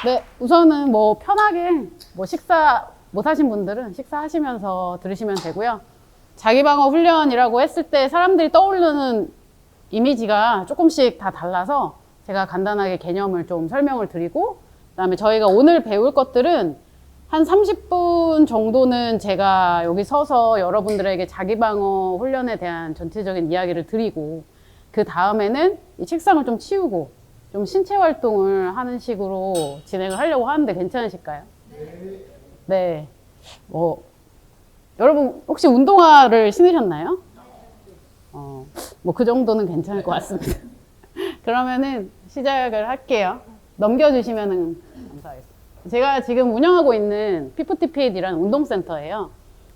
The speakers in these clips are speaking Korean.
네, 우선은 뭐 편하게 뭐 식사 못 하신 분들은 식사하시면서 들으시면 되고요. 자기방어 훈련이라고 했을 때 사람들이 떠오르는 이미지가 조금씩 다 달라서 제가 간단하게 개념을 좀 설명을 드리고, 그다음에 저희가 오늘 배울 것들은 한 30분 정도는 제가 여기 서서 여러분들에게 자기방어 훈련에 대한 전체적인 이야기를 드리고, 그 다음에는 이 책상을 좀 치우고 좀 신체 활동을 하는 식으로 진행을 하려고 하는데 괜찮으실까요? 네. 뭐 여러분 혹시 운동화를 신으셨나요? 뭐 그 정도는 괜찮을 것 같습니다. 그러면은 시작을 할게요. 넘겨주시면은 감사하겠습니다. 제가 지금 운영하고 있는 피프티핏이라는 운동센터예요.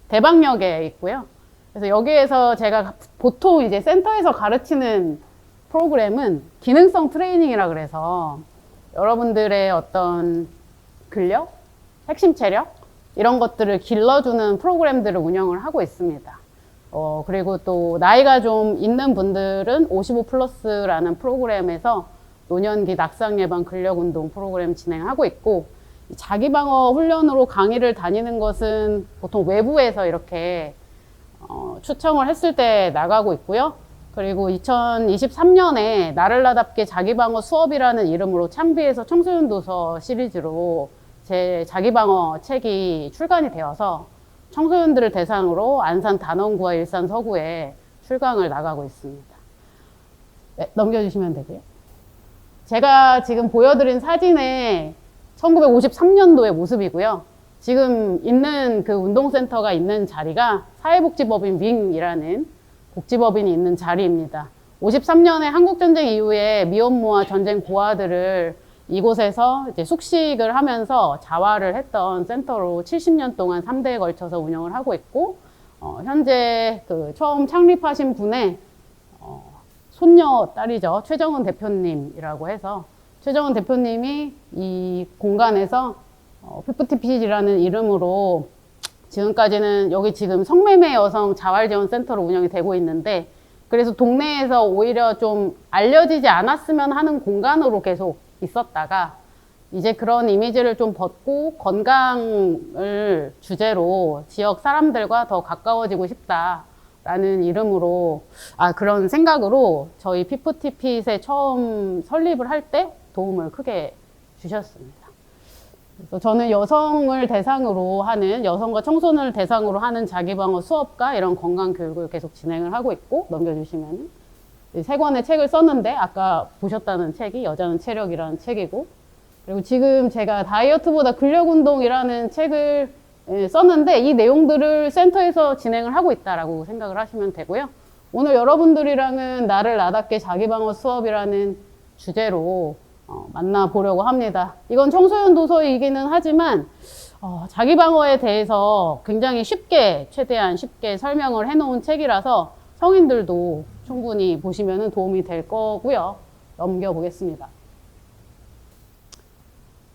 대방역에 있고요. 그래서 여기에서 제가 보통 이제 센터에서 가르치는 프로그램은 기능성 트레이닝이라 그래서 여러분들의 어떤 근력, 핵심 체력 이런 것들을 길러주는 프로그램들을 운영을 하고 있습니다. 그리고 또 나이가 좀 있는 분들은 55 플러스라는 프로그램에서 노년기 낙상 예방 근력 운동 프로그램 진행하고 있고, 자기방어 훈련으로 강의를 다니는 것은 보통 외부에서 이렇게 초청을 했을 때 나가고 있고요. 그리고 2023년에 나를 나답게 자기방어 수업이라는 이름으로 창비해서 청소년 도서 시리즈로 제 자기방어 책이 출간이 되어서 청소년들을 대상으로 안산 단원구와 일산 서구에 출강을 나가고 있습니다. 네, 넘겨주시면 되고요. 제가 지금 보여드린 사진에 1953년도의 모습이고요. 지금 있는 그 운동센터가 있는 자리가 사회복지법인 윙이라는 복지법인이 있는 자리입니다. 53년에 한국전쟁 이후에 미혼모와 전쟁 고아들을 이곳에서 이제 숙식을 하면서 자활을 했던 센터로 70년 동안 3대에 걸쳐서 운영을 하고 있고, 현재 그 처음 창립하신 분의 손녀 딸이죠. 최정은 대표님이라고 해서 최정은 대표님이 이 공간에서 피프티핏이라는 이름으로 지금까지는 여기 지금 성매매 여성 자활지원센터로 운영이 되고 있는데, 그래서 동네에서 오히려 좀 알려지지 않았으면 하는 공간으로 계속 있었다가 이제 그런 이미지를 좀 벗고 건강을 주제로 지역 사람들과 더 가까워지고 싶다라는 이름으로, 그런 생각으로 저희 피프티핏에 처음 설립을 할 때 도움을 크게 주셨습니다. 그래서 저는 여성을 대상으로 하는, 여성과 청소년을 대상으로 하는 자기방어 수업과 이런 건강 교육을 계속 진행을 하고 있고, 넘겨주시면 세 권의 책을 썼는데 아까 보셨다는 책이 여자는 체력이라는 책이고, 그리고 지금 제가 다이어트보다 근력운동이라는 책을 썼는데 이 내용들을 센터에서 진행을 하고 있다라고 생각을 하시면 되고요. 오늘 여러분들이랑은 나를 나답게 자기방어 수업이라는 주제로 만나보려고 합니다. 이건 청소년 도서이기는 하지만 자기방어에 대해서 굉장히 쉽게, 최대한 쉽게 설명을 해놓은 책이라서 성인들도 충분히 보시면 도움이 될 거고요. 넘겨보겠습니다.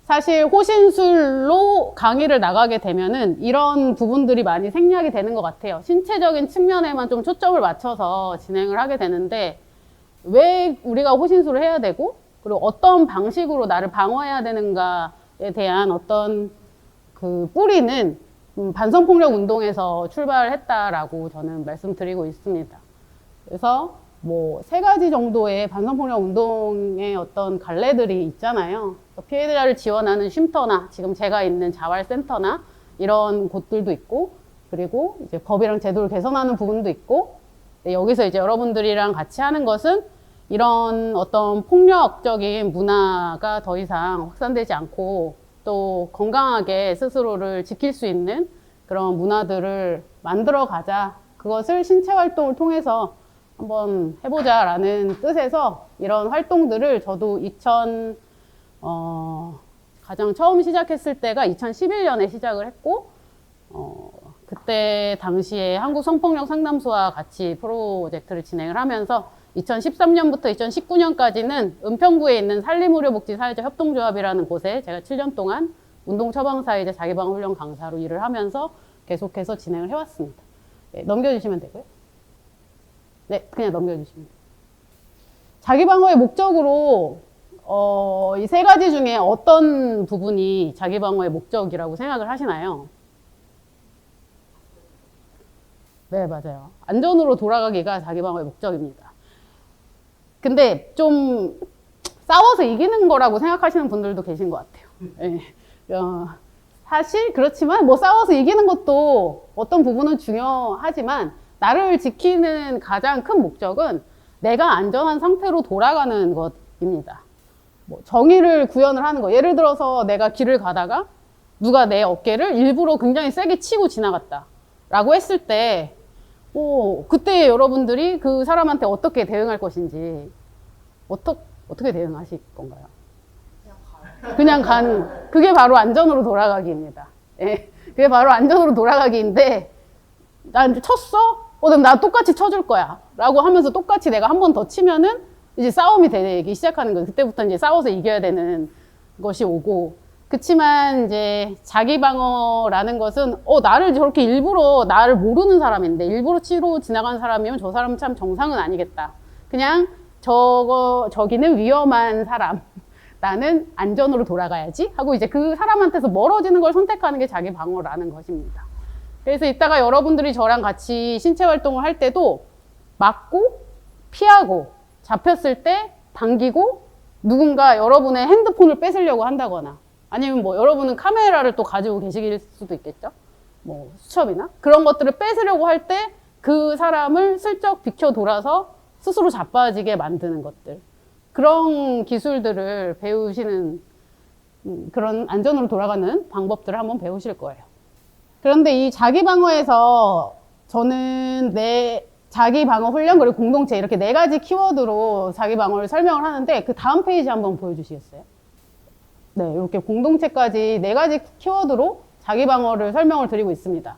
사실 호신술로 강의를 나가게 되면은 이런 부분들이 많이 생략이 되는 것 같아요. 신체적인 측면에만 좀 초점을 맞춰서 진행을 하게 되는데, 왜 우리가 호신술을 해야 되고, 그리고 어떤 방식으로 나를 방어해야 되는가에 대한 어떤 그 뿌리는 반성폭력 운동에서 출발했다라고 저는 말씀드리고 있습니다. 그래서 뭐 3가지 정도의 반성폭력 운동의 어떤 갈래들이 있잖아요. 피해자를 지원하는 쉼터나 지금 제가 있는 자활센터나 이런 곳들도 있고, 그리고 이제 법이랑 제도를 개선하는 부분도 있고, 여기서 이제 여러분들이랑 같이 하는 것은 이런 어떤 폭력적인 문화가 더 이상 확산되지 않고 또 건강하게 스스로를 지킬 수 있는 그런 문화들을 만들어 가자. 그것을 신체 활동을 통해서 한번 해보자라는 뜻에서 이런 활동들을 저도 가장 처음 시작했을 때가 2011년에 시작을 했고, 그때 당시에 한국성폭력상담소와 같이 프로젝트를 진행을 하면서 2013년부터 2019년까지는 은평구에 있는 산림의료복지사회적 협동조합이라는 곳에 제가 7년 동안 운동처방사회제 자기방어 훈련 강사로 일을 하면서 계속해서 진행을 해왔습니다. 네, 넘겨주시면 되고요. 네, 그냥 넘겨주시면 돼요. 자기방어의 목적으로 이 세 가지 중에 어떤 부분이 자기 방어의 목적이라고 생각을 하시나요? 네, 맞아요. 안전으로 돌아가기가 자기 방어의 목적입니다. 근데 좀 싸워서 이기는 거라고 생각하시는 분들도 계신 것 같아요. 네. 사실 그렇지만 뭐 싸워서 이기는 것도 어떤 부분은 중요하지만 나를 지키는 가장 큰 목적은 내가 안전한 상태로 돌아가는 것입니다. 뭐 정의를 구현을 하는 거. 예를 들어서 내가 길을 가다가 누가 내 어깨를 일부러 굉장히 세게 치고 지나갔다 라고 했을 때 그때 여러분들이 그 사람한테 어떻게 대응할 것인지 어떻게 대응하실 건가요? 그냥 가는, 그게 바로 안전으로 돌아가기입니다. 예, 그게 바로 안전으로 돌아가기인데, 난 쳤어? 그럼 나 똑같이 쳐줄 거야. 라고 하면서 똑같이 내가 한 번 더 치면은 이제 싸움이 되기 시작하는 거예요. 그때부터 이제 싸워서 이겨야 되는 것이 오고. 그치만 이제 자기 방어라는 것은, 나를 저렇게 일부러 나를 모르는 사람인데, 일부러 치러 지나간 사람이면 저 사람은 참 정상은 아니겠다. 그냥 저기는 위험한 사람. 나는 안전으로 돌아가야지 하고 이제 그 사람한테서 멀어지는 걸 선택하는 게 자기 방어라는 것입니다. 그래서 이따가 여러분들이 저랑 같이 신체 활동을 할 때도 맞고 피하고 잡혔을 때 당기고 누군가 여러분의 핸드폰을 뺏으려고 한다거나 아니면 뭐 여러분은 카메라를 또 가지고 계실 수도 있겠죠. 뭐 수첩이나 그런 것들을 뺏으려고 할 때 그 사람을 슬쩍 비켜 돌아서 스스로 자빠지게 만드는 것들. 그런 기술들을 배우시는 그런 안전으로 돌아가는 방법들을 한번 배우실 거예요. 그런데 이 자기 방어에서 저는 내 자기 방어 훈련 그리고 공동체 이렇게 네 가지 키워드로 자기 방어를 설명을 하는데 그 다음 페이지 한번 보여주시겠어요? 네, 이렇게 공동체까지 네 가지 키워드로 자기 방어를 설명을 드리고 있습니다.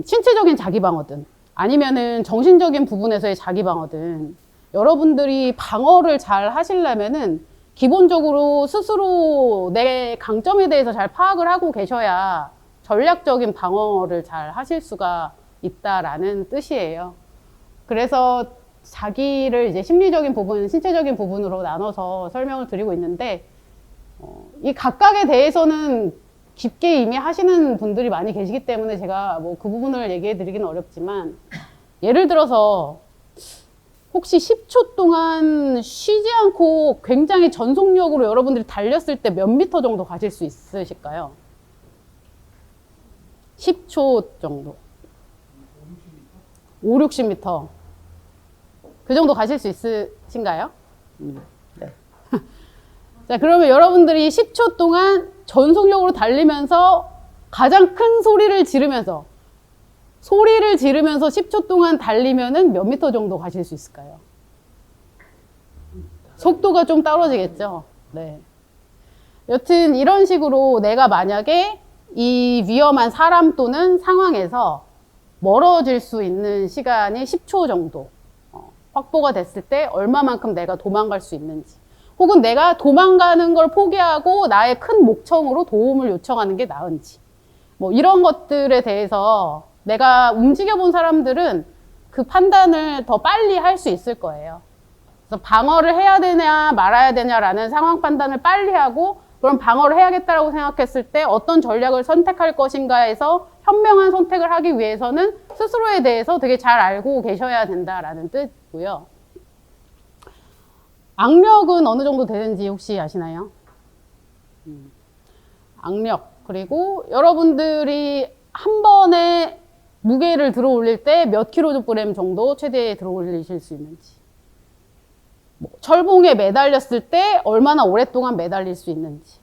신체적인 자기 방어든 아니면은 정신적인 부분에서의 자기 방어든 여러분들이 방어를 잘 하시려면은 기본적으로 스스로 내 강점에 대해서 잘 파악을 하고 계셔야 전략적인 방어를 잘 하실 수가 있다라는 뜻이에요. 그래서 자기를 이제 심리적인 부분, 신체적인 부분으로 나눠서 설명을 드리고 있는데 이 각각에 대해서는 깊게 이미 하시는 분들이 많이 계시기 때문에 제가 뭐 그 부분을 얘기해 드리기는 어렵지만 예를 들어서 혹시 10초 동안 쉬지 않고 굉장히 전속력으로 여러분들이 달렸을 때 몇 미터 정도 가실 수 있으실까요? 10초 정도. 5, 60m. 그 정도 가실 수 있으신가요? 네. 자, 그러면 여러분들이 10초 동안 전속력으로 달리면서 가장 큰 소리를 지르면서 10초 동안 달리면은 몇 미터 정도 가실 수 있을까요? 속도가 좀 떨어지겠죠? 네. 여튼 이런 식으로 내가 만약에 이 위험한 사람 또는 상황에서 멀어질 수 있는 시간이 10초 정도 확보가 됐을 때 얼마만큼 내가 도망갈 수 있는지 혹은 내가 도망가는 걸 포기하고 나의 큰 목청으로 도움을 요청하는 게 나은지 뭐 이런 것들에 대해서 내가 움직여 본 사람들은 그 판단을 더 빨리 할 수 있을 거예요. 그래서 방어를 해야 되냐 말아야 되냐라는 상황 판단을 빨리 하고 그럼 방어를 해야겠다라고 생각했을 때 어떤 전략을 선택할 것인가에서 현명한 선택을 하기 위해서는 스스로에 대해서 되게 잘 알고 계셔야 된다라는 뜻이고요. 악력은 어느 정도 되는지 혹시 아시나요? 악력. 그리고 여러분들이 한 번에 무게를 들어 올릴 때 몇 킬로그램 정도 최대 들어 올리실 수 있는지. 뭐 철봉에 매달렸을 때 얼마나 오랫동안 매달릴 수 있는지.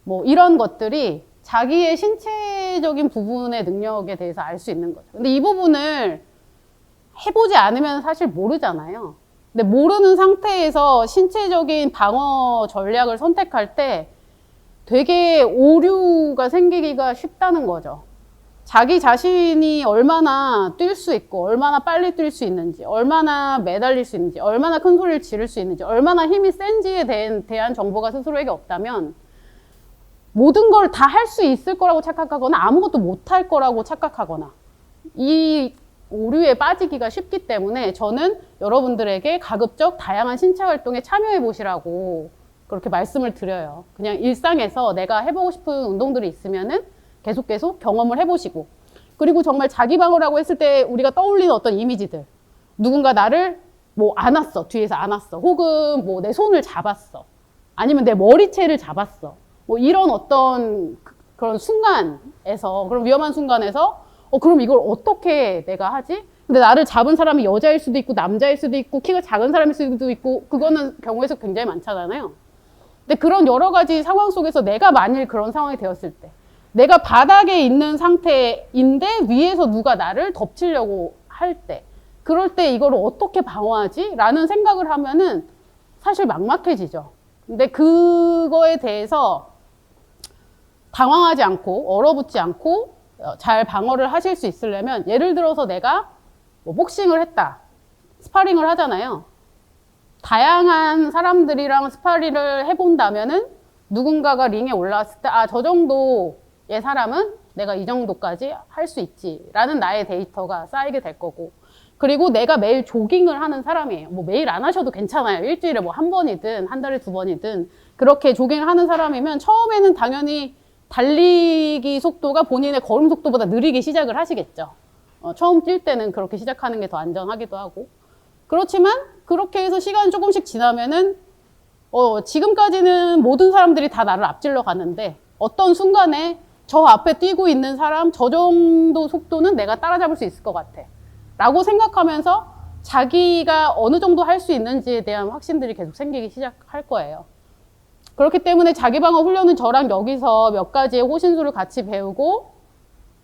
뭐 이런 것들이 자기의 신체적인 부분의 능력에 대해서 알 수 있는 거죠. 근데 이 부분을 해보지 않으면 사실 모르잖아요. 근데 모르는 상태에서 신체적인 방어 전략을 선택할 때 되게 오류가 생기기가 쉽다는 거죠. 자기 자신이 얼마나 뛸 수 있고 얼마나 빨리 뛸 수 있는지 얼마나 매달릴 수 있는지 얼마나 큰 소리를 지를 수 있는지 얼마나 힘이 센지에 대한 정보가 스스로에게 없다면 모든 걸 다 할 수 있을 거라고 착각하거나 아무것도 못할 거라고 착각하거나 이 오류에 빠지기가 쉽기 때문에 저는 여러분들에게 가급적 다양한 신체 활동에 참여해 보시라고 그렇게 말씀을 드려요. 그냥 일상에서 내가 해보고 싶은 운동들이 있으면은 계속 경험을 해보시고, 그리고 정말 자기 방어라고 했을 때 우리가 떠올리는 어떤 이미지들, 누군가 나를 뭐 안았어, 뒤에서 안았어, 혹은 뭐 내 손을 잡았어, 아니면 내 머리채를 잡았어, 뭐 이런 어떤 그런 순간에서, 그런 위험한 순간에서 그럼 이걸 어떻게 내가 하지? 근데 나를 잡은 사람이 여자일 수도 있고 남자일 수도 있고 키가 작은 사람일 수도 있고, 그거는 경우에서 굉장히 많잖아요. 근데 그런 여러 가지 상황 속에서 내가 만일 그런 상황이 되었을 때, 내가 바닥에 있는 상태인데 위에서 누가 나를 덮치려고 할 때, 그럴 때 이걸 어떻게 방어하지? 라는 생각을 하면은 사실 막막해지죠. 근데 그거에 대해서 당황하지 않고 얼어붙지 않고 잘 방어를 하실 수 있으려면, 예를 들어서 내가 뭐 복싱을 했다, 스파링을 하잖아요. 다양한 사람들이랑 스파링을 해본다면은 누군가가 링에 올라왔을 때, 아, 저 정도의 사람은 내가 이 정도까지 할 수 있지 라는 나의 데이터가 쌓이게 될 거고, 그리고 내가 매일 조깅을 하는 사람이에요. 뭐 매일 안 하셔도 괜찮아요. 일주일에 뭐 한 번이든 한 달에 2번이든 그렇게 조깅을 하는 사람이면 처음에는 당연히 달리기 속도가 본인의 걸음 속도보다 느리게 시작을 하시겠죠. 처음 뛸 때는 그렇게 시작하는 게 더 안전하기도 하고. 그렇지만 그렇게 해서 시간이 조금씩 지나면은 지금까지는 모든 사람들이 다 나를 앞질러 가는데 어떤 순간에 저 앞에 뛰고 있는 사람 저 정도 속도는 내가 따라잡을 수 있을 것 같아 라고 생각하면서 자기가 어느 정도 할 수 있는지에 대한 확신들이 계속 생기기 시작할 거예요. 그렇기 때문에 자기방어 훈련은 저랑 여기서 몇 가지의 호신술을 같이 배우고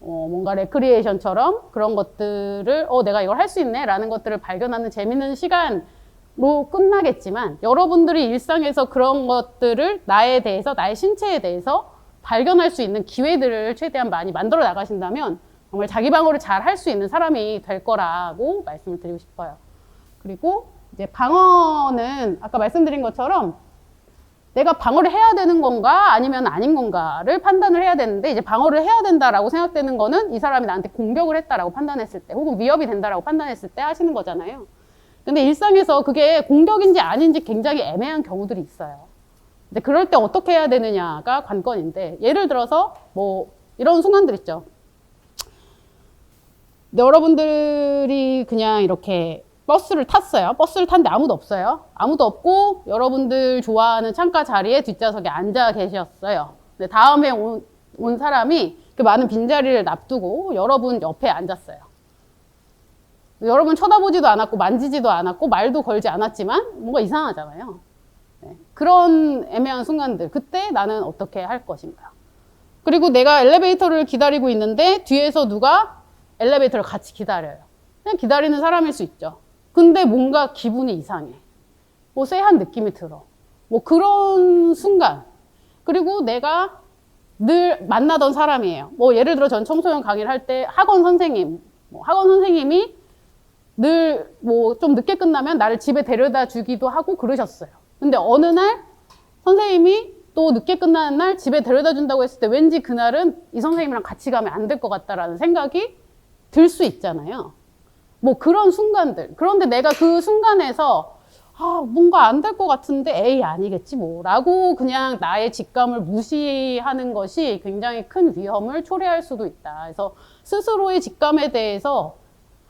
뭔가 레크리에이션처럼 그런 것들을 내가 이걸 할 수 있네 라는 것들을 발견하는 재밌는 시간로 끝나겠지만, 여러분들이 일상에서 그런 것들을 나에 대해서, 나의 신체에 대해서 발견할 수 있는 기회들을 최대한 많이 만들어 나가신다면 정말 자기 방어를 잘 할 수 있는 사람이 될 거라고 말씀을 드리고 싶어요. 그리고 이제 방어는 아까 말씀드린 것처럼 내가 방어를 해야 되는 건가 아니면 아닌 건가를 판단을 해야 되는데, 이제 방어를 해야 된다라고 생각되는 거는 이 사람이 나한테 공격을 했다라고 판단했을 때, 혹은 위협이 된다라고 판단했을 때 하시는 거잖아요. 근데 일상에서 그게 공격인지 아닌지 굉장히 애매한 경우들이 있어요. 근데 그럴 때 어떻게 해야 되느냐가 관건인데, 예를 들어서 뭐 이런 순간들 있죠. 여러분들이 그냥 이렇게 버스를 탔어요. 버스를 탔는데 아무도 없어요. 아무도 없고 여러분들 좋아하는 창가 자리에 뒷좌석에 앉아 계셨어요. 근데 다음에 온 사람이 그 많은 빈자리를 놔두고 여러분 옆에 앉았어요. 여러분 쳐다보지도 않았고 만지지도 않았고 말도 걸지 않았지만 뭔가 이상하잖아요. 네. 그런 애매한 순간들, 그때 나는 어떻게 할 것인가. 그리고 내가 엘리베이터를 기다리고 있는데 뒤에서 누가 엘리베이터를 같이 기다려요. 그냥 기다리는 사람일 수 있죠. 근데 뭔가 기분이 이상해. 뭐 쎄한 느낌이 들어. 뭐 그런 순간. 그리고 내가 늘 만나던 사람이에요. 뭐 예를 들어 전 청소년 강의를 할 때 학원 선생님이 늘 뭐 좀 늦게 끝나면 나를 집에 데려다 주기도 하고 그러셨어요. 근데 어느 날 선생님이 또 늦게 끝나는 날 집에 데려다 준다고 했을 때 왠지 그날은 이 선생님이랑 같이 가면 안 될 것 같다라는 생각이 들 수 있잖아요. 뭐 그런 순간들. 그런데 내가 그 순간에서 뭔가 안 될 것 같은데 에이 아니겠지 뭐 라고 그냥 나의 직감을 무시하는 것이 굉장히 큰 위험을 초래할 수도 있다. 그래서 스스로의 직감에 대해서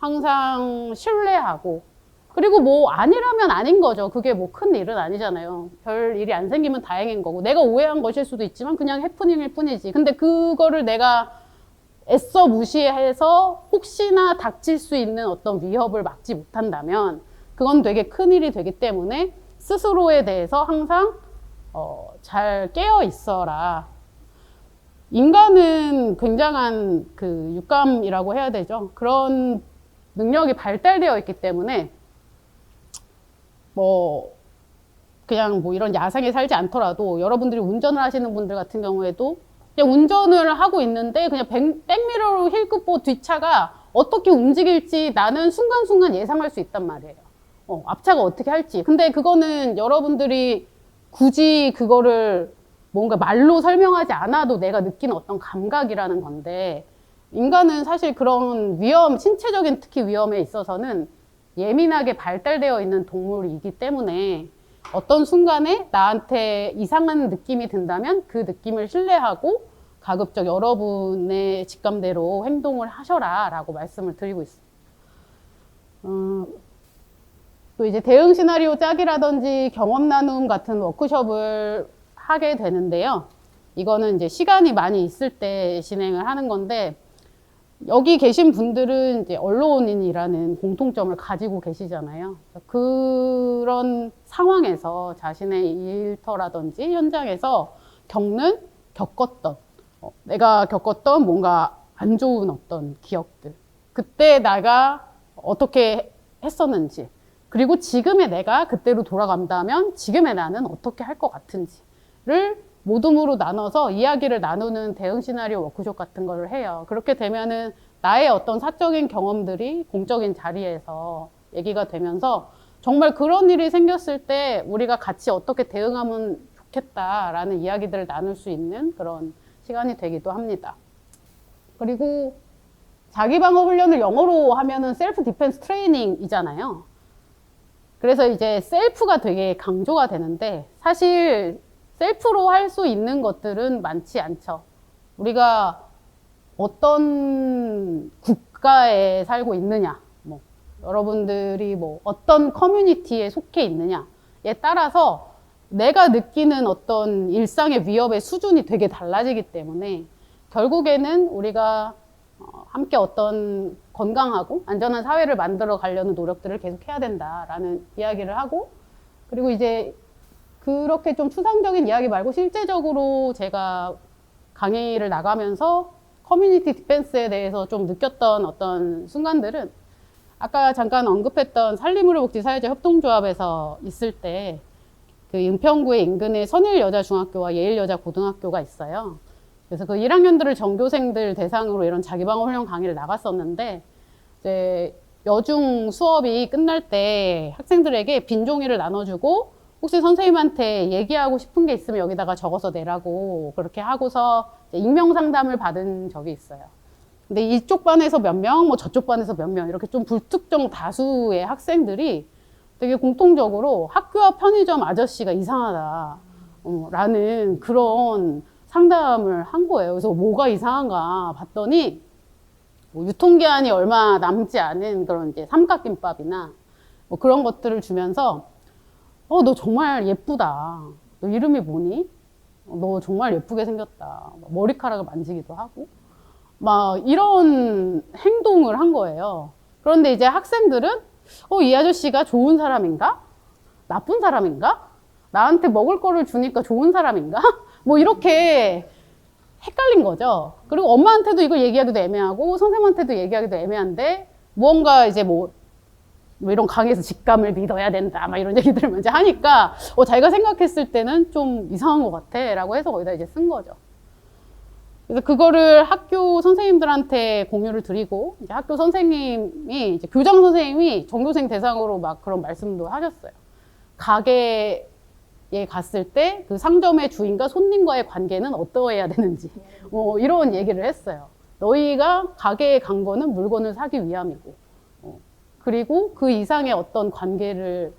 항상 신뢰하고, 그리고 뭐 아니라면 아닌 거죠. 그게 뭐 큰 일은 아니잖아요. 별 일이 안 생기면 다행인 거고, 내가 오해한 것일 수도 있지만 그냥 해프닝일 뿐이지. 근데 그거를 내가 애써 무시해서 혹시나 닥칠 수 있는 어떤 위협을 막지 못한다면 그건 되게 큰일이 되기 때문에 스스로에 대해서 항상 잘 깨어 있어라. 인간은 굉장한 그 육감이라고 해야 되죠. 그런 능력이 발달되어 있기 때문에 뭐 그냥 뭐 이런 야생에 살지 않더라도 여러분들이 운전을 하시는 분들 같은 경우에도 그냥 운전을 하고 있는데 그냥 백미러로 힐끗보 뒷차가 어떻게 움직일지 나는 순간순간 예상할 수 있단 말이에요. 앞차가 어떻게 할지. 근데 그거는 여러분들이 굳이 그거를 뭔가 말로 설명하지 않아도 내가 느끼는 어떤 감각이라는 건데, 인간은 사실 그런 신체적인 특히 위험에 있어서는 예민하게 발달되어 있는 동물이기 때문에 어떤 순간에 나한테 이상한 느낌이 든다면 그 느낌을 신뢰하고 가급적 여러분의 직감대로 행동을 하셔라 라고 말씀을 드리고 있습니다. 또 이제 대응 시나리오 짝이라든지 경험 나눔 같은 워크숍을 하게 되는데요. 이거는 이제 시간이 많이 있을 때 진행을 하는 건데, 여기 계신 분들은 이제 언론인이라는 공통점을 가지고 계시잖아요. 그런 상황에서 자신의 일터라든지 현장에서 겪었던, 내가 겪었던 뭔가 안 좋은 어떤 기억들. 그때 내가 어떻게 했었는지, 그리고 지금의 내가 그때로 돌아간다면 지금의 나는 어떻게 할 것 같은지를 모둠으로 나눠서 이야기를 나누는 대응 시나리오 워크숍 같은 걸 해요. 그렇게 되면은 나의 어떤 사적인 경험들이 공적인 자리에서 얘기가 되면서 정말 그런 일이 생겼을 때 우리가 같이 어떻게 대응하면 좋겠다라는 이야기들을 나눌 수 있는 그런 시간이 되기도 합니다. 그리고 자기방어 훈련을 영어로 하면은 셀프 디펜스 트레이닝이잖아요. 그래서 이제 셀프가 되게 강조가 되는데 사실 셀프로 할 수 있는 것들은 많지 않죠. 우리가 어떤 국가에 살고 있느냐, 여러분들이 어떤 커뮤니티에 속해 있느냐에 따라서 내가 느끼는 어떤 일상의 위협의 수준이 되게 달라지기 때문에 결국에는 우리가 함께 어떤 건강하고 안전한 사회를 만들어 가려는 노력들을 계속 해야 된다라는 이야기를 하고, 그리고 이제 그렇게 좀 추상적인 이야기 말고 실제적으로 제가 강의를 나가면서 커뮤니티 디펜스에 대해서 좀 느꼈던 어떤 순간들은 아까 잠깐 언급했던 산림의료복지 사회적 협동조합에서 있을 때 그 은평구의 인근에 선일여자중학교와 예일여자고등학교가 있어요. 그래서 그 1학년들을 전교생들 대상으로 이런 자기방어 훈련 강의를 나갔었는데, 이제 여중 수업이 끝날 때 학생들에게 빈 종이를 나눠주고 혹시 선생님한테 얘기하고 싶은 게 있으면 여기다가 적어서 내라고 그렇게 하고서 익명 상담을 받은 적이 있어요. 근데 이쪽 반에서 몇 명, 저쪽 반에서 몇 명, 이렇게 좀 불특정 다수의 학생들이 되게 공통적으로 학교 앞 편의점 아저씨가 이상하다, 라는 그런 상담을 한 거예요. 그래서 뭐가 이상한가 봤더니, 유통기한이 얼마 남지 않은 그런 이제 삼각김밥이나 그런 것들을 주면서, 너 정말 예쁘다. 너 이름이 뭐니? 너 정말 예쁘게 생겼다. 머리카락을 만지기도 하고. 이런 행동을 한 거예요. 그런데 이제 학생들은, 이 아저씨가 좋은 사람인가? 나쁜 사람인가? 나한테 먹을 거를 주니까 좋은 사람인가? 이렇게 헷갈린 거죠. 그리고 엄마한테도 이걸 얘기하기도 애매하고, 선생님한테도 얘기하기도 애매한데, 무언가 이제 이런 강의에서 직감을 믿어야 된다, 이런 얘기들을 먼저 하니까, 자기가 생각했을 때는 좀 이상한 것 같아, 라고 해서 거기다 이제 쓴 거죠. 그래서 그거를 학교 선생님들한테 공유를 드리고, 이제 학교 선생님이, 이제 교장 선생님이 전교생 대상으로 그런 말씀도 하셨어요. 가게에 갔을 때 그 상점의 주인과 손님과의 관계는 어떠해야 되는지, 이런 얘기를 했어요. 너희가 가게에 간 거는 물건을 사기 위함이고, 그리고 그 이상의 어떤 관계를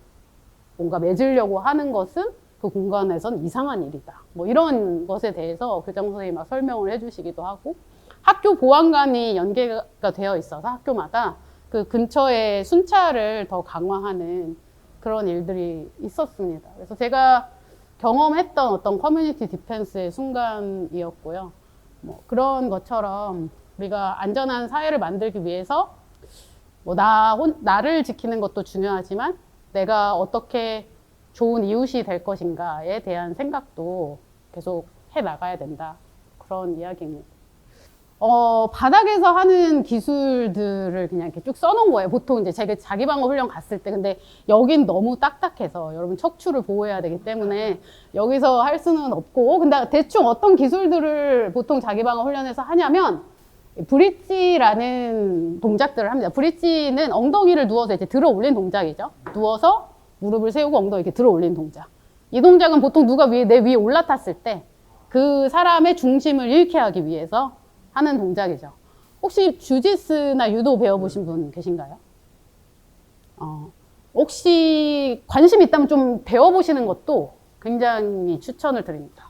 뭔가 맺으려고 하는 것은 그 공간에선 이상한 일이다. 이런 것에 대해서 교장 선생님이 설명을 해주시기도 하고, 학교 보안관이 연계가 되어 있어서 학교마다 그 근처에 순찰을 더 강화하는 그런 일들이 있었습니다. 그래서 제가 경험했던 어떤 커뮤니티 디펜스의 순간이었고요. 그런 것처럼 우리가 안전한 사회를 만들기 위해서 나를 지키는 것도 중요하지만 내가 어떻게 좋은 이웃이 될 것인가에 대한 생각도 계속 해 나가야 된다. 그런 이야기입니다. 바닥에서 하는 기술들을 그냥 이렇게 쭉 써놓은 거예요. 보통 이제 제가 자기방어 훈련 갔을 때. 근데 여긴 너무 딱딱해서 여러분 척추를 보호해야 되기 때문에 여기서 할 수는 없고, 근데 대충 어떤 기술들을 보통 자기방어 훈련에서 하냐면 브릿지라는 동작들을 합니다. 브릿지는 엉덩이를 누워서 이제 들어 올린 동작이죠. 누워서 무릎을 세우고 엉덩이 이렇게 들어 올린 동작. 이 동작은 보통 누가 내 위에 올라탔을 때 그 사람의 중심을 잃게 하기 위해서 하는 동작이죠. 혹시 주짓수나 유도 배워보신 분 계신가요? 혹시 관심 있다면 좀 배워보시는 것도 굉장히 추천을 드립니다.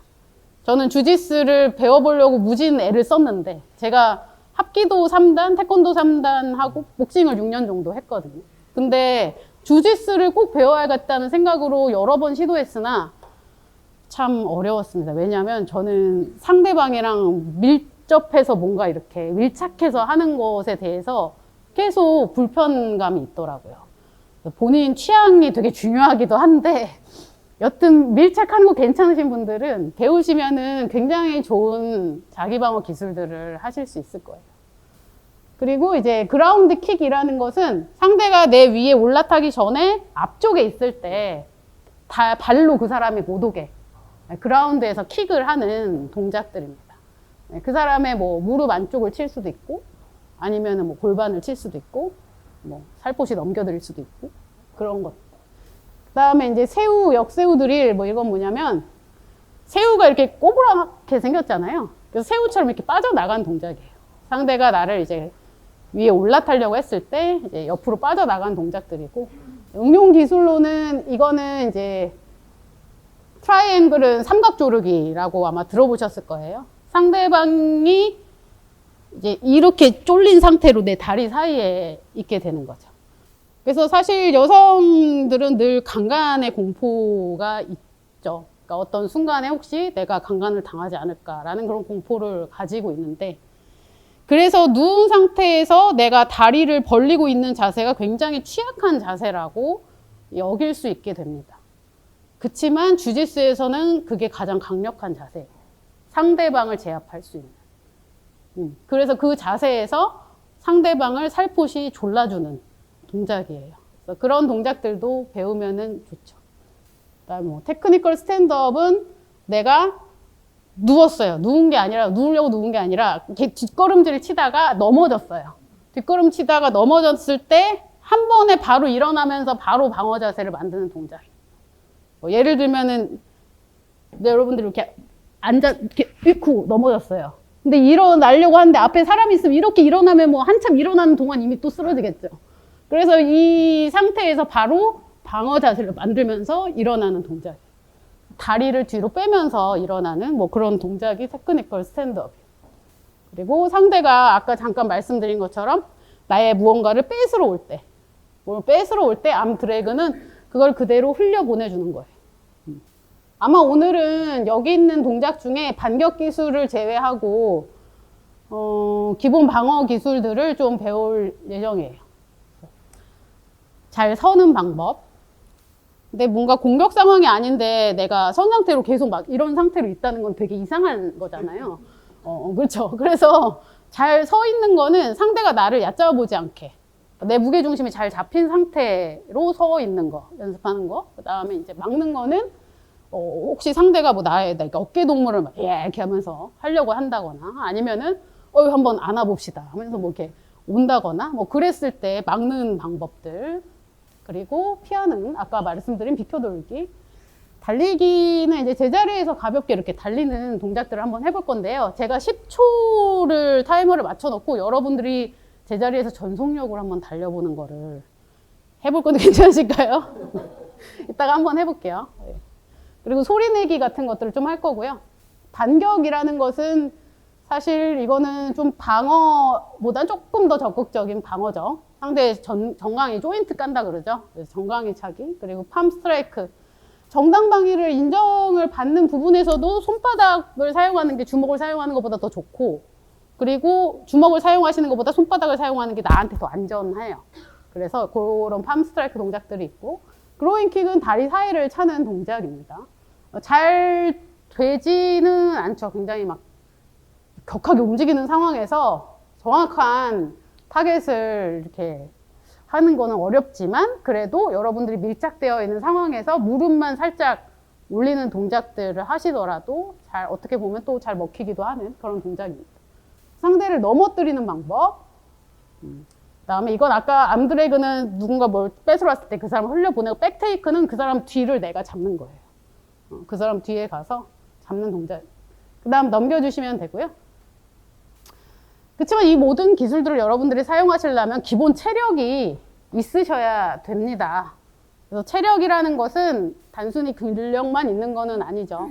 저는 주짓수를 배워보려고 무진 애를 썼는데 제가 합기도 3단, 태권도 3단 하고 복싱을 6년 정도 했거든요. 근데 주짓수를 꼭 배워야겠다는 생각으로 여러 번 시도했으나 참 어려웠습니다. 왜냐하면 저는 상대방이랑 밀접해서 뭔가 이렇게 밀착해서 하는 것에 대해서 계속 불편감이 있더라고요. 본인 취향이 되게 중요하기도 한데 여튼 밀착하는 거 괜찮으신 분들은 배우시면은 굉장히 좋은 자기방어 기술들을 하실 수 있을 거예요. 그리고 이제 그라운드 킥이라는 것은 상대가 내 위에 올라타기 전에 앞쪽에 있을 때 다 발로 그 사람이 못 오게 그라운드에서 킥을 하는 동작들입니다. 그 사람의 뭐 무릎 안쪽을 칠 수도 있고 아니면은 뭐 골반을 칠 수도 있고 뭐 살포시 넘겨드릴 수도 있고 그런 것. 그다음에 이제 새우, 역새우 드릴 뭐 이건 뭐냐면 새우가 이렇게 꼬부랗게 생겼잖아요. 그래서 새우처럼 이렇게 빠져나간 동작이에요. 상대가 나를 이제 위에 올라타려고 했을 때 이제 옆으로 빠져나간 동작들이고 응용 기술로는 이거는 이제 트라이앵글은 삼각 조르기라고 아마 들어보셨을 거예요. 상대방이 이제 이렇게 쫄린 상태로 내 다리 사이에 있게 되는 거죠. 그래서 사실 여성들은 늘 강간의 공포가 있죠. 그러니까 어떤 순간에 혹시 내가 강간을 당하지 않을까라는 그런 공포를 가지고 있는데 그래서 누운 상태에서 내가 다리를 벌리고 있는 자세가 굉장히 취약한 자세라고 여길 수 있게 됩니다. 그치만 주짓수에서는 그게 가장 강력한 자세. 상대방을 제압할 수 있는. 그래서 그 자세에서 상대방을 살포시 졸라주는 동작이에요. 그래서 그런 동작들도 배우면은 좋죠. 그다음에 뭐 테크니컬 스탠드업은 내가 누웠어요. 누우려고 누운 게 아니라 이렇게 뒷걸음질을 치다가 넘어졌어요. 뒷걸음 치다가 넘어졌을 때 한 번에 바로 일어나면서 바로 방어 자세를 만드는 동작. 뭐 예를 들면은 여러분들이 이렇게 이렇게 잃고 넘어졌어요. 근데 일어나려고 하는데 앞에 사람이 있으면 이렇게 일어나면 뭐 한참 일어나는 동안 이미 또 쓰러지겠죠. 그래서 이 상태에서 바로 방어 자세를 만들면서 일어나는 동작이에요. 다리를 뒤로 빼면서 일어나는 뭐 그런 동작이 테크니컬 스탠드업이에요. 그리고 상대가 아까 잠깐 말씀드린 것처럼 나의 무언가를 뺏으러 올 때 암 드래그는 그걸 그대로 흘려 보내주는 거예요. 아마 오늘은 여기 있는 동작 중에 반격 기술을 제외하고 기본 방어 기술들을 좀 배울 예정이에요. 잘 서는 방법. 근데 뭔가 공격 상황이 아닌데 내가 선 상태로 계속 막 이런 상태로 있다는 건 되게 이상한 거잖아요. 그렇죠. 그래서 잘 서 있는 거는 상대가 나를 얕잡아 보지 않게 내 무게 중심이 잘 잡힌 상태로 서 있는 거 연습하는 거. 그다음에 이제 막는 거는 혹시 상대가 뭐 나의 어깨 동무를 막 이렇게 하면서 하려고 한다거나 아니면은 한번 안아봅시다 하면서 뭐 이렇게 온다거나 뭐 그랬을 때 막는 방법들. 그리고 피하는 아까 말씀드린 비켜돌기. 달리기는 이제 제자리에서 가볍게 이렇게 달리는 동작들을 한번 해볼 건데요. 제가 10초를 타이머를 맞춰놓고 여러분들이 제자리에서 전속력으로 한번 달려보는 거를 해볼 건데 괜찮으실까요? 이따가 한번 해볼게요. 그리고 소리 내기 같은 것들을 좀 할 거고요. 반격이라는 것은 사실 이거는 좀 방어보다 조금 더 적극적인 방어죠. 상대 정강이 조인트 깐다 그러죠. 그래서 정강이 차기, 그리고 팜 스트라이크. 정당방위를 인정을 받는 부분에서도 손바닥을 사용하는 게 주먹을 사용하는 것보다 더 좋고, 그리고 주먹을 사용하시는 것보다 손바닥을 사용하는 게 나한테 더 안전해요. 그래서 그런 팜 스트라이크 동작들이 있고, 그로잉킥은 다리 사이를 차는 동작입니다. 잘 되지는 않죠. 굉장히 막 격하게 움직이는 상황에서 정확한 타겟을 이렇게 하는 거는 어렵지만 그래도 여러분들이 밀착되어 있는 상황에서 무릎만 살짝 올리는 동작들을 하시더라도 잘 어떻게 보면 또 잘 먹히기도 하는 그런 동작입니다. 상대를 넘어뜨리는 방법. 그다음에 이건 아까 암드래그는 누군가 뭘 뺏으러 왔을 때 그 사람을 흘려보내고 백테이크는 그 사람 뒤를 내가 잡는 거예요. 그 사람 뒤에 가서 잡는 동작. 그 다음 넘겨주시면 되고요. 그렇지만 이 모든 기술들을 여러분들이 사용하시려면 기본 체력이 있으셔야 됩니다. 그래서 체력이라는 것은 단순히 근력만 있는 거는 아니죠.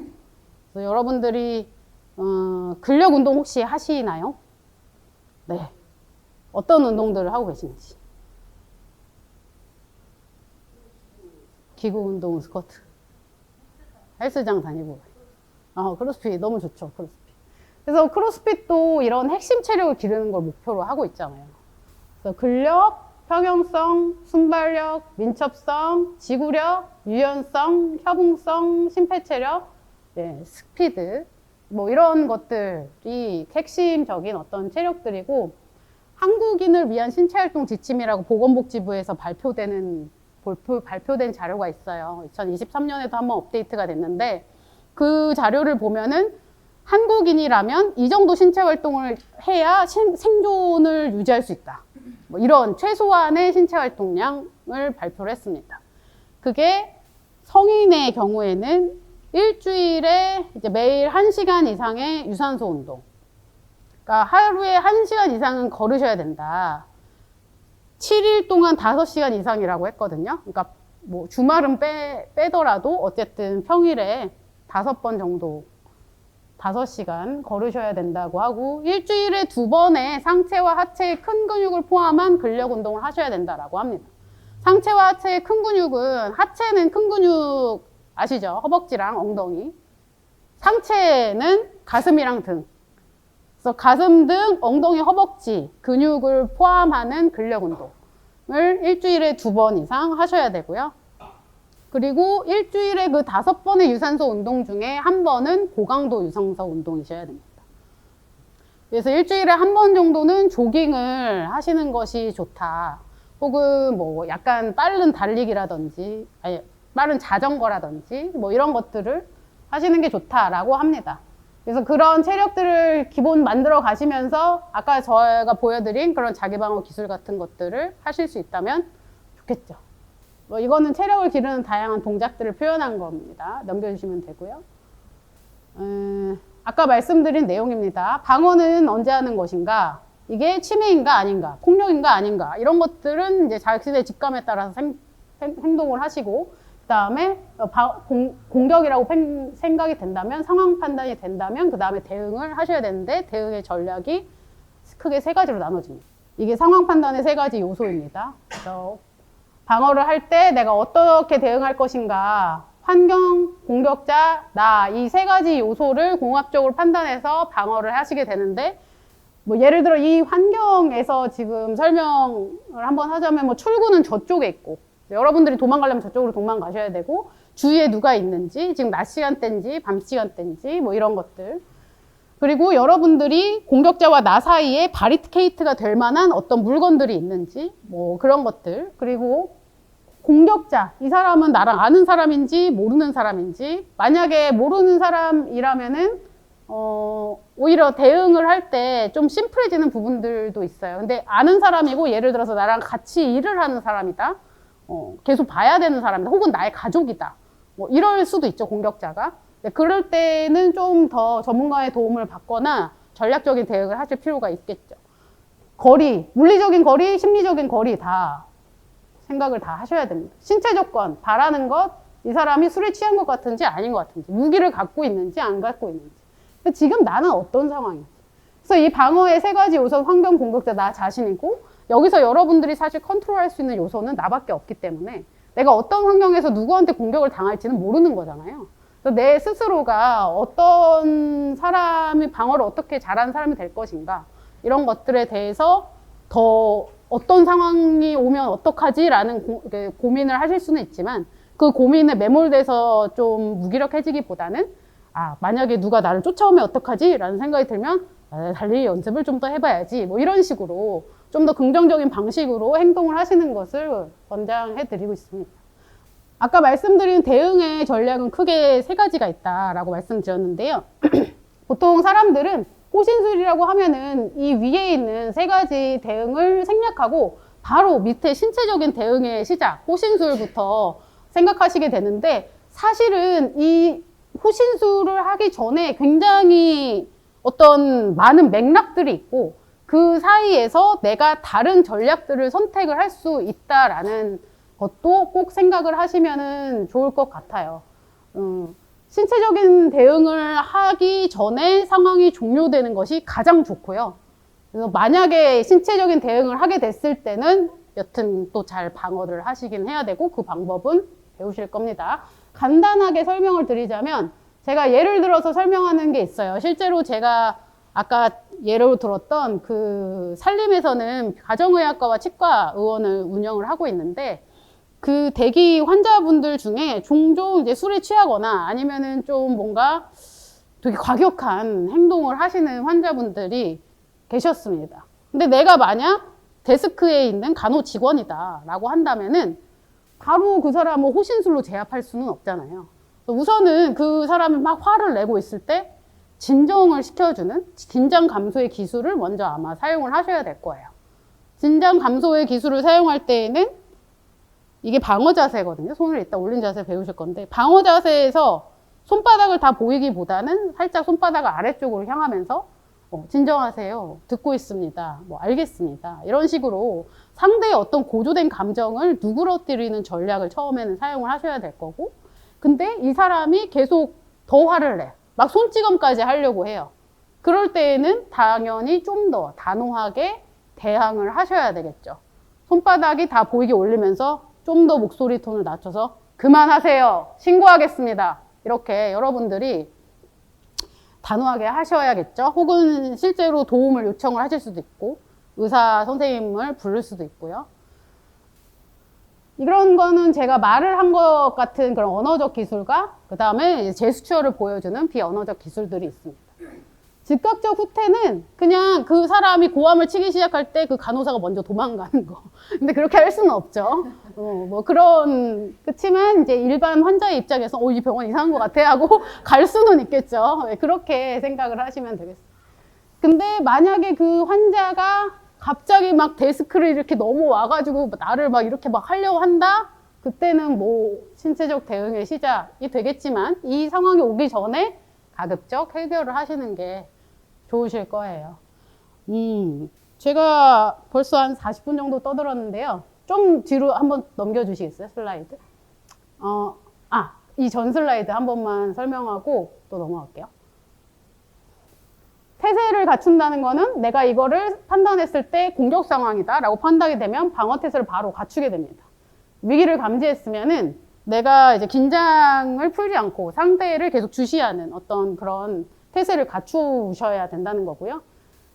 그래서 여러분들이 근력 운동 혹시 하시나요? 네. 어떤 운동들을 하고 계시는지. 기구 운동, 스쿼트. 헬스장 다니고. 크로스핏 너무 좋죠, 크로스핏. 그래서 크로스핏도 이런 핵심 체력을 기르는 걸 목표로 하고 있잖아요. 그래서 근력, 평형성, 순발력, 민첩성, 지구력, 유연성, 협응성, 심폐체력, 스피드, 뭐 이런 것들이 핵심적인 어떤 체력들이고, 한국인을 위한 신체활동 지침이라고 보건복지부에서 발표된 자료가 있어요. 2023년에도 한번 업데이트가 됐는데, 그 자료를 보면은 한국인이라면 이 정도 신체활동을 해야 생존을 유지할 수 있다. 뭐 이런 최소한의 신체활동량을 발표를 했습니다. 그게 성인의 경우에는 일주일에 이제 매일 1시간 이상의 유산소 운동. 그러니까 하루에 1시간 이상은 걸으셔야 된다. 7일 동안 5시간 이상이라고 했거든요. 그러니까 뭐 주말은 빼더라도 어쨌든 평일에 5번 정도 5시간 걸으셔야 된다고 하고, 일주일에 2번의 상체와 하체의 큰 근육을 포함한 근력 운동을 하셔야 된다라고 합니다. 상체와 하체의 큰 근육은, 하체는 큰 근육 아시죠? 허벅지랑 엉덩이. 상체는 가슴이랑 등. 그래서 가슴, 등, 엉덩이, 허벅지 근육을 포함하는 근력 운동을 일주일에 2번 이상 하셔야 되고요. 그리고 일주일에 그 5번의 유산소 운동 중에 1번은 고강도 유산소 운동이셔야 됩니다. 그래서 일주일에 1번 정도는 조깅을 하시는 것이 좋다. 혹은 뭐 약간 빠른 달리기라든지, 아니, 빠른 자전거라든지 뭐 이런 것들을 하시는 게 좋다라고 합니다. 그래서 그런 체력들을 기본 만들어 가시면서 아까 제가 보여드린 그런 자기방어 기술 같은 것들을 하실 수 있다면 좋겠죠. 뭐 이거는 체력을 기르는 다양한 동작들을 표현한 겁니다. 넘겨주시면 되고요. 아까 말씀드린 내용입니다. 방어는 언제 하는 것인가? 이게 침해인가 아닌가? 폭력인가 아닌가? 이런 것들은 이제 자신의 직감에 따라서 행동을 하시고, 그 다음에 공격이라고 생각이 된다면, 상황 판단이 된다면 그 다음에 대응을 하셔야 되는데, 대응의 전략이 크게 3가지로 나눠집니다. 이게 상황 판단의 3가지 요소입니다. 그래서 방어를 할 때 내가 어떻게 대응할 것인가, 환경, 공격자, 나, 이 3가지 요소를 공학적으로 판단해서 방어를 하시게 되는데, 뭐 예를 들어 이 환경에서 지금 설명을 한번 하자면, 뭐 출구는 저쪽에 있고, 여러분들이 도망가려면 저쪽으로 도망가셔야 되고, 주위에 누가 있는지, 지금 낮 시간대인지 밤 시간대인지 뭐 이런 것들, 그리고 여러분들이 공격자와 나 사이에 바리케이트가 될 만한 어떤 물건들이 있는지 뭐 그런 것들, 그리고 공격자, 이 사람은 나랑 아는 사람인지 모르는 사람인지, 만약에 모르는 사람이라면은 오히려 대응을 할 때 좀 심플해지는 부분들도 있어요. 근데 아는 사람이고, 예를 들어서 나랑 같이 일을 하는 사람이다, 계속 봐야 되는 사람이다, 혹은 나의 가족이다, 뭐 이럴 수도 있죠, 공격자가. 그럴 때는 좀 더 전문가의 도움을 받거나 전략적인 대응을 하실 필요가 있겠죠. 거리, 물리적인 거리, 심리적인 거리 다 생각을 다 하셔야 됩니다. 신체 조건, 바라는 것, 이 사람이 술에 취한 것 같은지 아닌 것 같은지, 무기를 갖고 있는지 안 갖고 있는지, 지금 나는 어떤 상황인지. 그래서 이 방어의 3가지 요소, 환경, 공격자, 나 자신이고, 여기서 여러분들이 사실 컨트롤할 수 있는 요소는 나밖에 없기 때문에 내가 어떤 환경에서 누구한테 공격을 당할지는 모르는 거잖아요. 그래서 내 스스로가 어떤 사람이 방어를 어떻게 잘하는 사람이 될 것인가, 이런 것들에 대해서 더 어떤 상황이 오면 어떡하지? 라는 고민을 하실 수는 있지만, 그 고민에 매몰돼서 좀 무기력해지기보다는, 만약에 누가 나를 쫓아오면 어떡하지? 라는 생각이 들면, 달리기 연습을 좀 더 해봐야지. 뭐 이런 식으로 좀 더 긍정적인 방식으로 행동을 하시는 것을 권장해 드리고 있습니다. 아까 말씀드린 대응의 전략은 크게 3가지가 있다라고 말씀드렸는데요. 보통 사람들은 호신술이라고 하면은 이 위에 있는 3가지 대응을 생략하고 바로 밑에 신체적인 대응의 시작, 호신술부터 생각하시게 되는데, 사실은 이 호신술을 하기 전에 굉장히 어떤 많은 맥락들이 있고, 그 사이에서 내가 다른 전략들을 선택을 할 수 있다라는 것도 꼭 생각을 하시면 좋을 것 같아요. 신체적인 대응을 하기 전에 상황이 종료되는 것이 가장 좋고요. 그래서 만약에 신체적인 대응을 하게 됐을 때는 여튼 또 잘 방어를 하시긴 해야 되고 그 방법은 배우실 겁니다. 간단하게 설명을 드리자면 제가 예를 들어서 설명하는 게 있어요. 실제로 제가 아까 예로 들었던 그 산림에서는 가정의학과와 치과 의원을 운영을 하고 있는데 그 대기 환자분들 중에 종종 이제 술에 취하거나 아니면은 좀 뭔가 되게 과격한 행동을 하시는 환자분들이 계셨습니다. 근데 내가 만약 데스크에 있는 간호 직원이다 라고 한다면은 바로 그 사람을 호신술로 제압할 수는 없잖아요. 우선은 그 사람이 막 화를 내고 있을 때 진정을 시켜주는 긴장 감소의 기술을 먼저 아마 사용을 하셔야 될 거예요. 긴장 감소의 기술을 사용할 때에는 이게 방어 자세거든요. 손을 이따 올린 자세 배우실 건데 방어 자세에서 손바닥을 다 보이기보다는 살짝 손바닥을 아래쪽으로 향하면서 진정하세요. 듣고 있습니다. 알겠습니다. 이런 식으로 상대의 어떤 고조된 감정을 누그러뜨리는 전략을 처음에는 사용을 하셔야 될 거고 근데 이 사람이 계속 더 화를 내. 막 손찌검까지 하려고 해요. 그럴 때에는 당연히 좀 더 단호하게 대항을 하셔야 되겠죠. 손바닥이 다 보이게 올리면서 좀 더 목소리 톤을 낮춰서 그만하세요. 신고하겠습니다. 이렇게 여러분들이 단호하게 하셔야겠죠. 혹은 실제로 도움을 요청을 하실 수도 있고 의사 선생님을 부를 수도 있고요. 이런 거는 제가 말을 한 것 같은 그런 언어적 기술과 그 다음에 제스처를 보여주는 비언어적 기술들이 있습니다. 즉각적 후퇴는 그냥 그 사람이 고함을 치기 시작할 때 그 간호사가 먼저 도망가는 거. 근데 그렇게 할 수는 없죠. 그치만 이제 일반 환자의 입장에서 이 병원 이상한 것 같아 하고 갈 수는 있겠죠. 그렇게 생각을 하시면 되겠어요. 근데 만약에 그 환자가 갑자기 막 데스크를 이렇게 넘어와가지고 나를 막 이렇게 막 하려고 한다? 그때는 신체적 대응의 시작이 되겠지만 이 상황이 오기 전에 가급적 해결을 하시는 게 좋으실 거예요. 제가 벌써 한 40분 정도 떠들었는데요. 좀 뒤로 한번 넘겨주시겠어요? 슬라이드. 이 전 슬라이드 한 번만 설명하고 또 넘어갈게요. 태세를 갖춘다는 거는 내가 이거를 판단했을 때 공격 상황이다 라고 판단이 되면 방어 태세를 바로 갖추게 됩니다. 위기를 감지했으면은 내가 이제 긴장을 풀지 않고 상대를 계속 주시하는 어떤 그런 태세를 갖추셔야 된다는 거고요.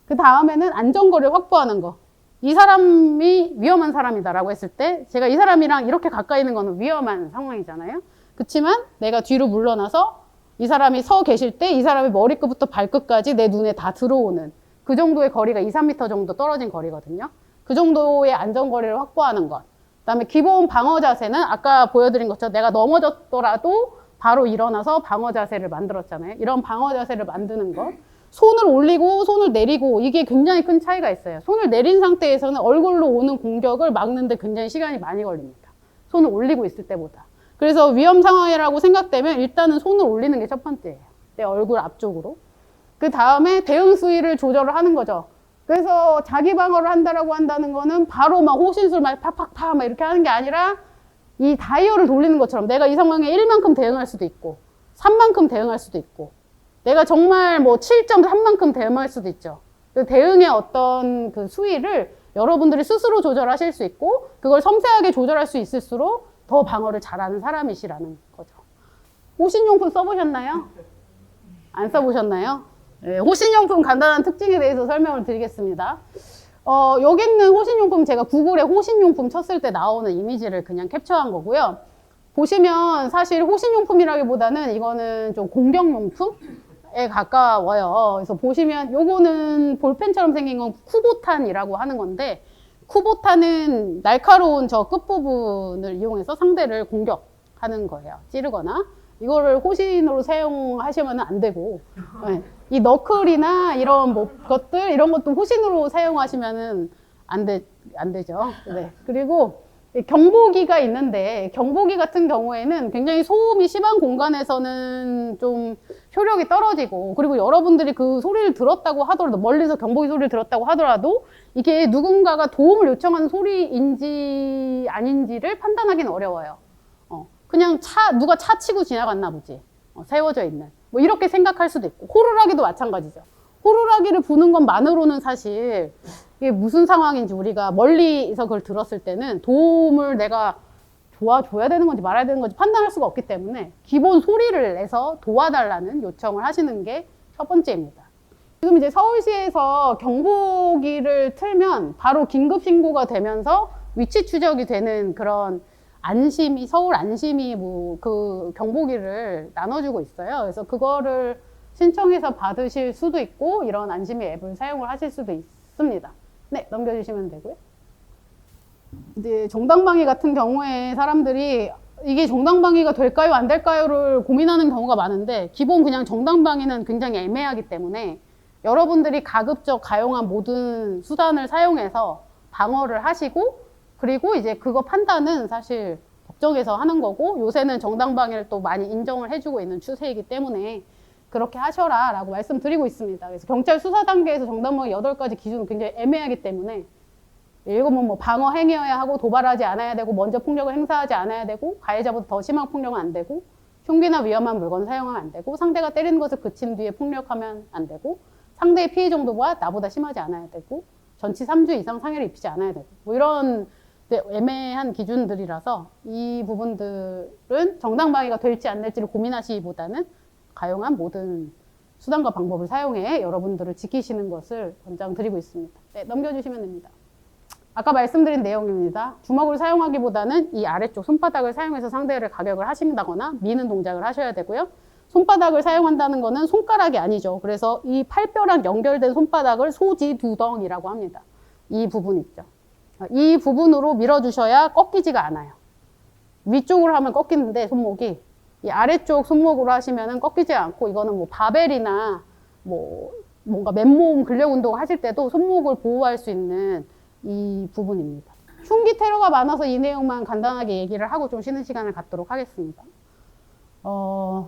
그 다음에는 안전거리를 확보하는 거. 이 사람이 위험한 사람이다라고 했을 때 제가 이 사람이랑 이렇게 가까이 있는 거는 위험한 상황이잖아요. 그렇지만 내가 뒤로 물러나서 이 사람이 서 계실 때 이 사람의 머리끝부터 발끝까지 내 눈에 다 들어오는 그 정도의 거리가 2, 3m 정도 떨어진 거리거든요. 그 정도의 안전거리를 확보하는 것. 그다음에 기본 방어 자세는 아까 보여드린 것처럼 내가 넘어졌더라도 바로 일어나서 방어 자세를 만들었잖아요. 이런 방어 자세를 만드는 것. 손을 올리고 손을 내리고 이게 굉장히 큰 차이가 있어요. 손을 내린 상태에서는 얼굴로 오는 공격을 막는데 굉장히 시간이 많이 걸립니다. 손을 올리고 있을 때보다. 그래서 위험 상황이라고 생각되면 일단은 손을 올리는 게 첫 번째예요. 내 얼굴 앞쪽으로. 그 다음에 대응 수위를 조절을 하는 거죠. 그래서 자기 방어를 한다라고 한다는 거는 바로 막 호신술 막 팍팍팍 막 이렇게 하는 게 아니라 이 다이얼을 돌리는 것처럼 내가 이 상황에 1만큼 대응할 수도 있고 3만큼 대응할 수도 있고 내가 정말 7.3만큼 대응할 수도 있죠. 그 대응의 어떤 그 수위를 여러분들이 스스로 조절하실 수 있고 그걸 섬세하게 조절할 수 있을수록 더 방어를 잘하는 사람이시라는 거죠. 호신용품 써보셨나요? 안 써보셨나요? 네, 호신용품 간단한 특징에 대해서 설명을 드리겠습니다. 여기 있는 호신용품 제가 구글에 호신용품 쳤을 때 나오는 이미지를 그냥 캡처한 거고요. 보시면 사실 호신용품이라기보다는 이거는 좀 공격용품에 가까워요. 그래서 보시면 요거는 볼펜처럼 생긴 건 쿠보탄이라고 하는 건데 쿠보탄은 날카로운 저 끝부분을 이용해서 상대를 공격하는 거예요. 찌르거나. 이거를 호신으로 사용하시면 안 되고, 네. 이 너클이나 이런 것들, 이런 것도 호신으로 사용하시면 안 되죠. 네. 그리고 경보기가 있는데 경보기 같은 경우에는 굉장히 소음이 심한 공간에서는 좀 효력이 떨어지고, 그리고 여러분들이 그 소리를 들었다고 하더라도, 멀리서 경보기 소리를 들었다고 하더라도 이게 누군가가 도움을 요청하는 소리인지 아닌지를 판단하기는 어려워요. 그냥 누가 차 치고 지나갔나 보지. 세워져 있는. 뭐 이렇게 생각할 수도 있고, 호루라기도 마찬가지죠. 호루라기를 부는 것만으로는 사실 이게 무슨 상황인지 우리가 멀리서 그걸 들었을 때는 도움을 내가 도와줘야 되는 건지 말아야 되는 건지 판단할 수가 없기 때문에 기본 소리를 내서 도와달라는 요청을 하시는 게 첫 번째입니다. 지금 이제 서울시에서 경보기를 틀면 바로 긴급신고가 되면서 위치 추적이 되는 그런 안심이, 서울 안심이 뭐 그 경보기를 나눠주고 있어요. 그래서 그거를 신청해서 받으실 수도 있고, 이런 안심이 앱을 사용을 하실 수도 있습니다. 네, 넘겨주시면 되고요. 이제 정당방위 같은 경우에 사람들이 이게 정당방위가 될까요, 안 될까요를 고민하는 경우가 많은데, 기본 그냥 정당방위는 굉장히 애매하기 때문에 여러분들이 가급적 가용한 모든 수단을 사용해서 방어를 하시고, 그리고 이제 그거 판단은 사실 법정에서 하는 거고, 요새는 정당방위를 또 많이 인정을 해주고 있는 추세이기 때문에 그렇게 하셔라 라고 말씀드리고 있습니다. 그래서 경찰 수사 단계에서 정당방위 8가지 기준은 굉장히 애매하기 때문에, 읽으면 뭐 방어 행위여야 하고, 도발하지 않아야 되고, 먼저 폭력을 행사하지 않아야 되고, 가해자보다 더 심한 폭력은 안 되고, 흉기나 위험한 물건 사용하면 안 되고, 상대가 때리는 것을 그친 뒤에 폭력하면 안 되고, 상대의 피해 정도가 나보다 심하지 않아야 되고, 전치 3주 이상 상해를 입히지 않아야 되고, 뭐 이런 애매한 기준들이라서 이 부분들은 정당방위가 될지 안 될지를 고민하시기보다는 가용한 모든 수단과 방법을 사용해 여러분들을 지키시는 것을 권장드리고 있습니다. 네, 넘겨주시면 됩니다. 아까 말씀드린 내용입니다. 주먹을 사용하기보다는 이 아래쪽 손바닥을 사용해서 상대를 가격을 하신다거나 미는 동작을 하셔야 되고요. 손바닥을 사용한다는 것은 손가락이 아니죠. 그래서 이 팔뼈랑 연결된 손바닥을 소지두덩이라고 합니다. 이 부분 있죠. 이 부분으로 밀어주셔야 꺾이지가 않아요. 위쪽으로 하면 꺾이는데 손목이, 이 아래쪽 손목으로 하시면 꺾이지 않고, 이거는 뭐 바벨이나 뭐 뭔가 맨몸 근력 운동 하실 때도 손목을 보호할 수 있는 이 부분입니다. 흉기 테러가 많아서 이 내용만 간단하게 얘기를 하고 좀 쉬는 시간을 갖도록 하겠습니다.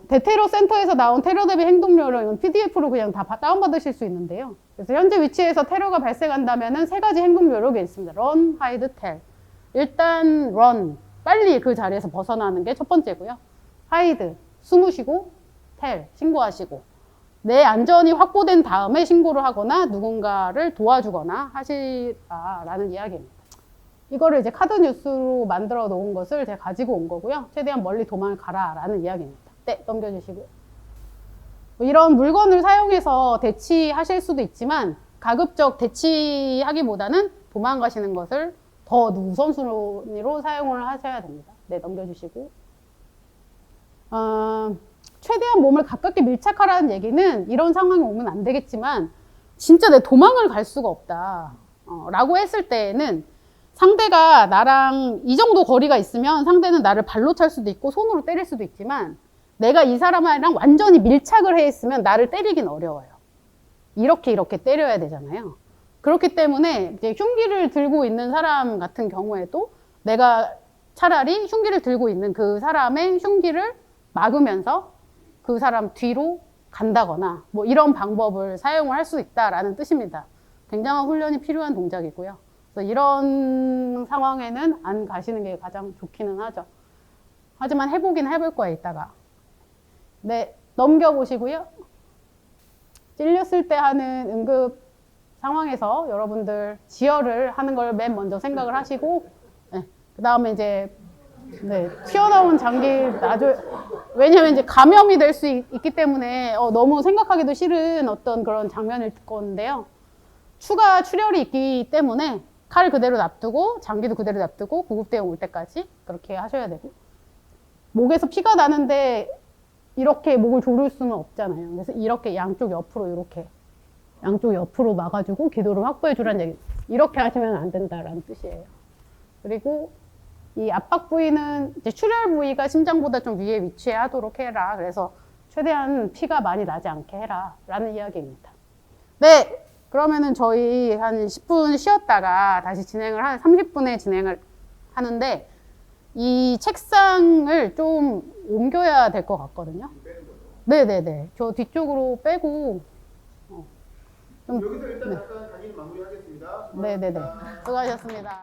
대테러 센터에서 나온 테러 대비 행동요령은 PDF로 그냥 다 다운받으실 수 있는데요. 그래서 현재 위치에서 테러가 발생한다면 3가지 행동 요령이 있습니다. run, hide, tell. 일단 run, 빨리 그 자리에서 벗어나는 게 첫 번째고요. hide, 숨으시고, tell, 신고하시고, 내 안전이 확보된 다음에 신고를 하거나 누군가를 도와주거나 하시라는 이야기입니다. 이거를 이제 카드 뉴스로 만들어 놓은 것을 제가 가지고 온 거고요. 최대한 멀리 도망을 가라라는 이야기입니다. 네, 넘겨주시고요. 이런 물건을 사용해서 대치하실 수도 있지만, 가급적 대치하기보다는 도망가시는 것을 더 우선순위로 사용을 하셔야 됩니다. 네, 넘겨주시고. 최대한 몸을 가깝게 밀착하라는 얘기는 이런 상황이 오면 안 되겠지만, 진짜 내 도망을 갈 수가 없다 라고 했을 때에는, 상대가 나랑 이 정도 거리가 있으면 상대는 나를 발로 찰 수도 있고 손으로 때릴 수도 있지만, 내가 이 사람이랑 완전히 밀착을 해 있으면 나를 때리긴 어려워요. 이렇게 때려야 되잖아요. 그렇기 때문에 이제 흉기를 들고 있는 사람 같은 경우에도 내가 차라리 흉기를 들고 있는 그 사람의 흉기를 막으면서 그 사람 뒤로 간다거나 뭐 이런 방법을 사용을 할 수 있다라는 뜻입니다. 굉장한 훈련이 필요한 동작이고요. 그래서 이런 상황에는 안 가시는 게 가장 좋기는 하죠. 하지만 해보긴 해볼 거예요, 이따가. 네, 넘겨보시고요. 찔렸을 때 하는 응급 상황에서 여러분들 지혈을 하는 걸 맨 먼저 생각을 하시고, 네, 그 다음에 이제 튀어나온 장기 왜냐면 이제 감염이 될 수 있기 때문에 너무 생각하기도 싫은 어떤 그런 장면일 건데요. 추가 출혈이 있기 때문에 칼을 그대로 놔두고 장기도 그대로 놔두고 구급대원 올 때까지 그렇게 하셔야 되고, 목에서 피가 나는데 이렇게 목을 조를 수는 없잖아요. 그래서 이렇게 양쪽 옆으로 막아주고 기도를 확보해 주라는 얘기. 이렇게 하시면 안 된다라는 뜻이에요. 그리고 이 압박 부위는 이제 출혈 부위가 심장보다 좀 위에 위치하도록 해라. 그래서 최대한 피가 많이 나지 않게 해라 라는 이야기입니다. 네, 그러면은 저희 한 10분 쉬었다가 다시 진행을 한 30분에 진행을 하는데 이 책상을 좀 옮겨야 될 것 같거든요. 네네네. 저 뒤쪽으로 빼고 여기서 일단 잠깐 강의를 마무리하겠습니다. 네네네. 수고하셨습니다.